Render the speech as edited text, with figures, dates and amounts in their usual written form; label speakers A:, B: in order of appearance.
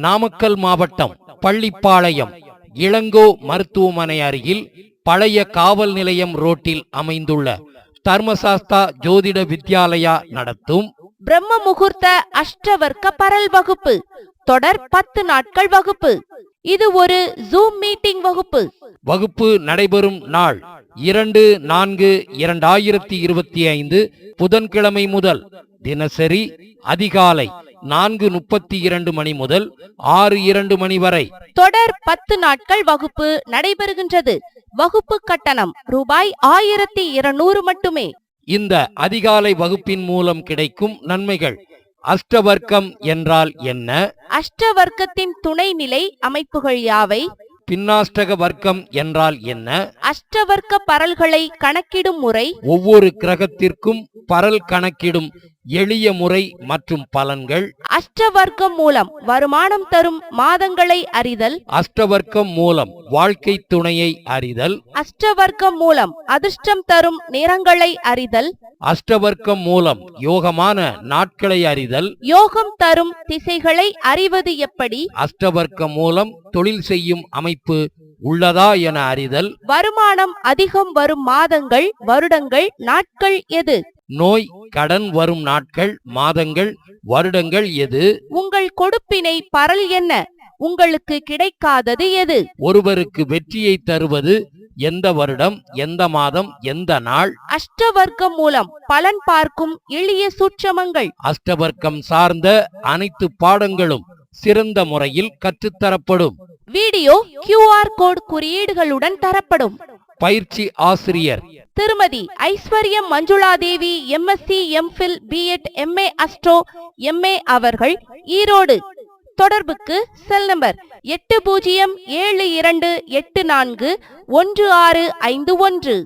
A: நாமக்கல் மாவட்டம் பள்ளிப்பாளையம் இளங்கோ மருத்துவமனை அருகில் பழைய காவல் நிலையம் ரோட்டில் அமைந்துள்ள தர்மசாஸ்தா ஜோதிட வித்யாலயா நடத்தும்
B: பிரம்ம முகூர்த்த அஷ்டவர்க்க பரல் வகுப்பு தொடர் 10 நாட்கள் வகுப்பு. இது ஒரு ஜூம் மீட்டிங் வகுப்பு.
A: வகுப்பு நடைபெறும் நாள் 2/4/2025 புதன்கிழமை முதல் தினசரி அதிகாலை 4:32 மணி முதல் 6:02 மணி வரை
B: தொடர் 10 நாட்கள் வகுப்பு நடைபெறுகின்றது. வகுப்பு கட்டணம் ரூபாய் 1200 மட்டுமே.
A: இந்த அதிகாலை வகுப்பின் மூலம் கிடைக்கும் நன்மைகள். அஷ்டவர்க்கம் என்றால் என்ன?
B: அஷ்டவர்க்கத்தின் துணைநிலை அமைப்புகள் யாவை?
A: பின்னாஷ்டக வர்க்கம் என்றால் என்ன?
B: அஷ்டவர்க்க பரல்களை கணக்கிடும் முறை.
A: ஒவ்வொரு கிரகத்திற்கும் பரல் கணக்கிடும் எளிய முறை மற்றும் பலன்கள்.
B: அஷ்டவர்க்கம் மூலம் வருமானம் தரும் மாதங்களை அறிதல்.
A: அஷ்டவர்க்கம் மூலம் வாழ்க்கை துணையை அறிதல்.
B: அஷ்டவர்க்கம் மூலம் அதிர்ஷ்டம் தரும் நிறங்களை அறிதல்.
A: அஷ்டவர்க்கம் மூலம் யோகமான நாட்களை அறிதல்.
B: யோகம் தரும் திசைகளை அறிவது எப்படி?
A: அஷ்டவர்க்கம் மூலம் தொழில் செய்யும் அமைப்பு உள்ளதா என அறிதல்.
B: வருமானம் அதிகம் வரும் மாதங்கள், வருடங்கள், நாட்கள் எது?
A: நோய் கடன் வரும் நாட்கள், மாதங்கள், வருடங்கள் எது?
B: உங்கள் கொடுப்பினை பரல் என்ன? உங்களுக்கு கிடைக்காதது எது?
A: ஒருவருக்கு வெற்றியை தருவது எந்த வருடம், எந்த மாதம், எந்த நாள்?
B: அஷ்டவர்க்கம் மூலம் பலன் பார்க்கும் எளிய சூட்சமங்கள்.
A: அஷ்டவர்க்கம் சார்ந்த அனைத்து பாடங்களும் சிறந்த முறையில் கற்றுத்தரப்படும்.
B: வீடியோ QR கோட் குறியீடுகளுடன் தரப்படும்.
A: பயிற்சி ஆசிரியர்
B: திருமதி ஐஸ்வர்யம் Manjula Devi, MSc, MPhil, B.Ed, MA astro, MA அவர்கள், ஈரோடு. தொடர்புக்கு செல் நம்பர் 8072841651.